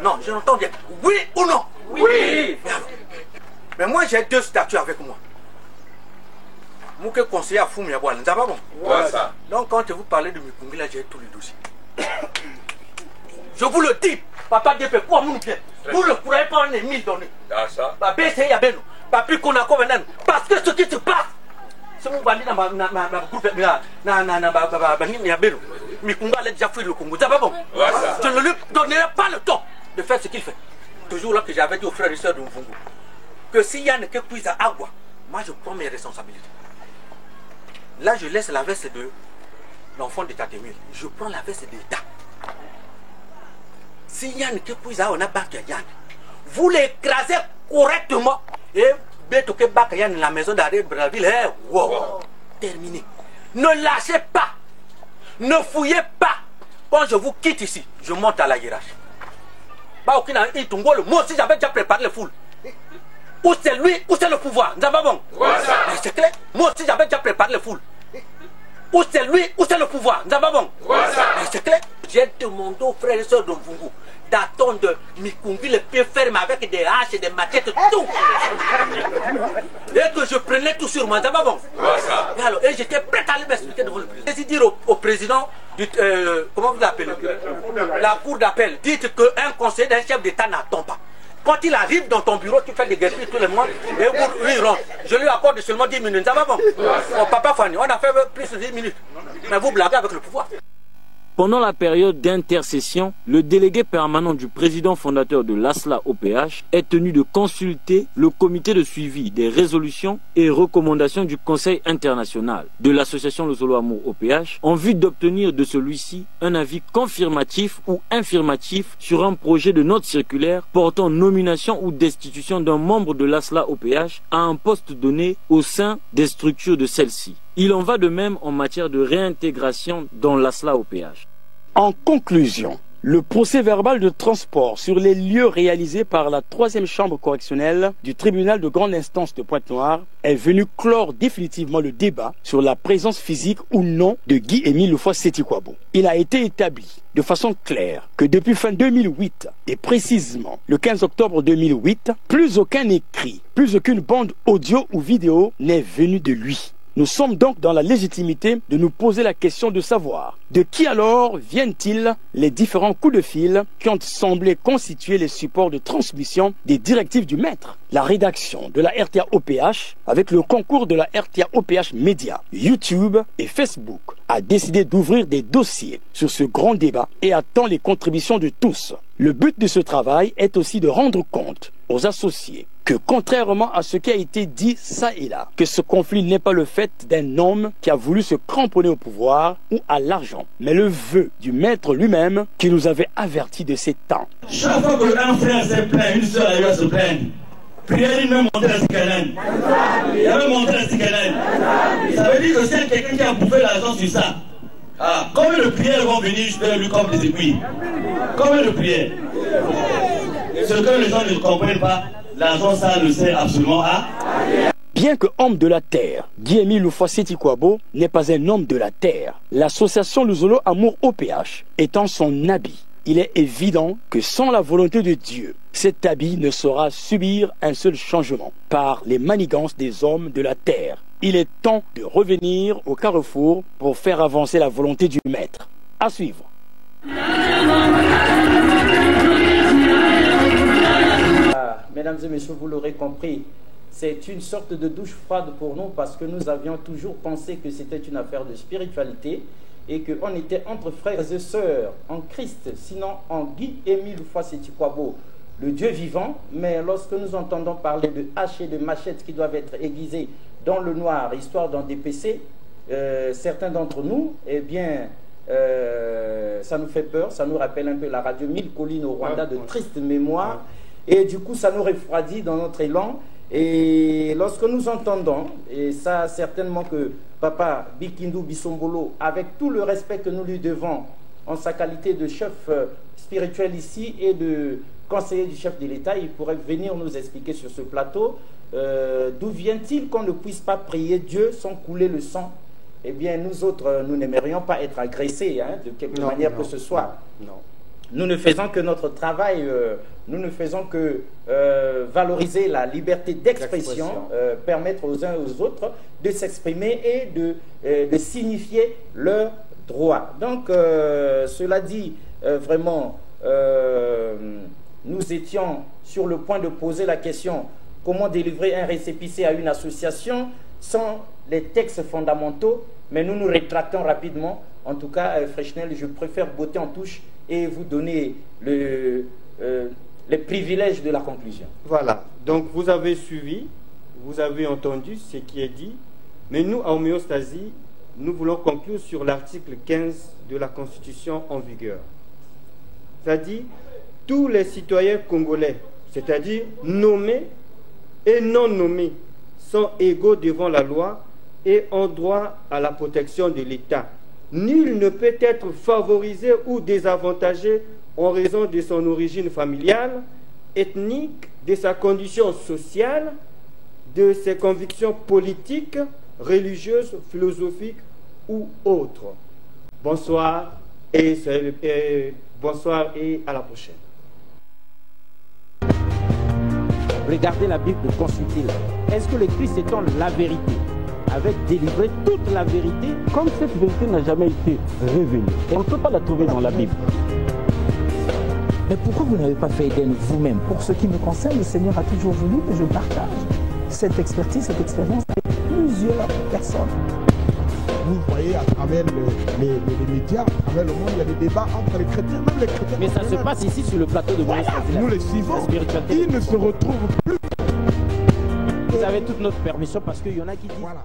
Non, je l'entends bien. Oui ou non? Oui. Mais moi j'ai deux statuts avec moi. Moi qui conseiller à Foumi à Boile, bon. Donc quand vous parlez de Mikungi, là j'ai tous les dossiers. Je vous le dis, papa Dépé, quoi mon bien? Vous ne pourrez pas en Émile donner. Papa c'est Yabeno, papa Konako Venan. Parce que ce qui se passe, c'est mon bandit dans ma groupe, Yabeno. Mikunga a déjà fui le Congo. Ça va bon? Je ne lui donnerai pas le temps de faire ce qu'il fait. Toujours là que j'avais dit aux frères et sœurs de Mvungu que s'il y a que puisse à Agua, moi je prends mes responsabilités. Là je laisse la veste de l'enfant de Tatemil. Je prends la veste d'État. Si Yann que puisse à on a battu Yann, vous l'écrasez correctement et bête que Bak Yann la maison d'arrêt de Brazzaville. Wow. Terminé. Ne lâchez pas. Ne fouillez pas. Quand je vous quitte ici, je monte à la hiérarchie. Moi aussi j'avais déjà préparé les foules. Ou c'est lui, ou c'est le pouvoir. Bon. C'est clair. Moi aussi j'avais déjà préparé les foules. Ou c'est lui, ou c'est le pouvoir. Bon. C'est clair. J'ai demandé aux frères et sœurs de Mvungu d'attendre Mikungi les pieds fermes avec des haches et des machettes, tout. Et que je prenais tout sur moi. Bon. Et j'étais prêt à aller m'expliquer devant le président. J'ai dit dire au président, comment vous l'appelez, la cour d'appel, dites qu'un conseiller d'un chef d'État n'attend pas. Quand il arrive dans ton bureau, tu fais des gaspilles tous les mois et il rentre. Je lui accorde seulement 10 minutes. Ça va bon? Oh, papa Fanny, on a fait plus de 10 minutes. Mais vous blaguez avec le pouvoir. Pendant la période d'intercession, le délégué permanent du président fondateur de l'ASLA OPH est tenu de consulter le comité de suivi des résolutions et recommandations du Conseil international de l'association Le Zolo Amour OPH en vue d'obtenir de celui-ci un avis confirmatif ou infirmatif sur un projet de note circulaire portant nomination ou destitution d'un membre de l'ASLA OPH à un poste donné au sein des structures de celle-ci. Il en va de même en matière de réintégration dans l'ASLA OPH. En conclusion, le procès verbal de transport sur les lieux réalisés par la 3e chambre correctionnelle du tribunal de grande instance de Pointe-Noire est venu clore définitivement le débat sur la présence physique ou non de Guy-Émile Loufoua-Seti-Kouabo. Il a été établi de façon claire que depuis fin 2008 et précisément le 15 octobre 2008, plus aucun écrit, plus aucune bande audio ou vidéo n'est venue de lui. Nous sommes donc dans la légitimité de nous poser la question de savoir de qui alors viennent-ils les différents coups de fil qui ont semblé constituer les supports de transmission des directives du maître. La rédaction de la RTA OPH, avec le concours de la RTA OPH Média, YouTube et Facebook, a décidé d'ouvrir des dossiers sur ce grand débat et attend les contributions de tous. Le but de ce travail est aussi de rendre compte aux associés que contrairement à ce qui a été dit ça et là, que ce conflit n'est pas le fait d'un homme qui a voulu se cramponner au pouvoir ou à l'argent, mais le vœu du maître lui-même qui nous avait avertis de ces temps. Chaque fois qu'un frère se plaint, une soeur arrive à se plaindre. Prière, il me monter à Sikanen. Il avait monté à Sikanen. Ça veut dire que c'est quelqu'un qui a bouffé l'argent sur ça. Ah, combien de prières vont venir jusqu'à lui comme des aiguilles? Combien de prières? Ce que les gens ne comprennent pas, l'argent, ça ne sert absolument à... Bien que homme de la terre, Guy-Émile Loufoua-Seti-Kouabo n'est pas un homme de la terre. L'association Le Zolo Amour OPH étant son habit, il est évident que sans la volonté de Dieu, cet habit ne saura subir un seul changement par les manigances des hommes de la terre. Il est temps de revenir au carrefour pour faire avancer la volonté du maître. À suivre. Voilà, mesdames et messieurs, vous l'aurez compris, c'est une sorte de douche froide pour nous parce que nous avions toujours pensé que c'était une affaire de spiritualité et qu'on était entre frères et sœurs en Christ, sinon en Guy Émile Foissé-Tikwabo, le Dieu vivant. Mais lorsque nous entendons parler de haches et de machettes qui doivent être aiguisées dans le noir, histoire d'en dépêcher certains d'entre nous, eh bien, ça nous fait peur, ça nous rappelle un peu la radio 1000 collines au Rwanda, de triste mémoire, et du coup ça nous refroidit dans notre élan. Et lorsque nous entendons, et ça certainement que Papa Bikindu Bisombolo, avec tout le respect que nous lui devons en sa qualité de chef spirituel ici et de conseiller du chef de l'État, il pourrait venir nous expliquer sur ce plateau d'où vient-il qu'on ne puisse pas prier Dieu sans couler le sang. Eh bien, nous autres, nous n'aimerions pas être agressés de quelque manière que ce soit. Non. Nous ne faisons que notre travail, nous ne faisons que valoriser la liberté d'expression, permettre aux uns et aux autres de s'exprimer et de signifier leurs droits. Donc, cela dit, vraiment, nous étions sur le point de poser la question comment délivrer un récépissé à une association sans les textes fondamentaux, mais nous nous rétractons rapidement. En tout cas, Freshnel, je préfère botter en touche et vous donner les privilèges de la conclusion. Voilà, donc vous avez suivi, vous avez entendu ce qui est dit, mais nous, à Homéostasie, nous voulons conclure sur l'article 15 de la Constitution en vigueur. C'est-à-dire, tous les citoyens congolais, c'est-à-dire nommés et non nommés, sont égaux devant la loi et ont droit à la protection de l'État. Nul ne peut être favorisé ou désavantagé en raison de son origine familiale, ethnique, de sa condition sociale, de ses convictions politiques, religieuses, philosophiques ou autres. Bonsoir bonsoir et à la prochaine. Regardez la Bible, consultez-la. Est-ce que le Christ étant la vérité avait délivré toute la vérité? Comme cette vérité n'a jamais été révélée, on ne peut pas la trouver dans la Bible. Mais pourquoi vous n'avez pas fait Éden vous-même? Pour ce qui me concerne, le Seigneur a toujours voulu que je partage cette expertise, cette expérience avec plusieurs personnes. Vous voyez à travers les médias, à travers le monde, il y a des débats entre les chrétiens, même les chrétiens. Mais ça se passe ici sur le plateau de Moïse. Nous les suivons. Ils ne se retrouvent plus. Vous avez toute notre permission parce qu'il y en a qui disent... Voilà.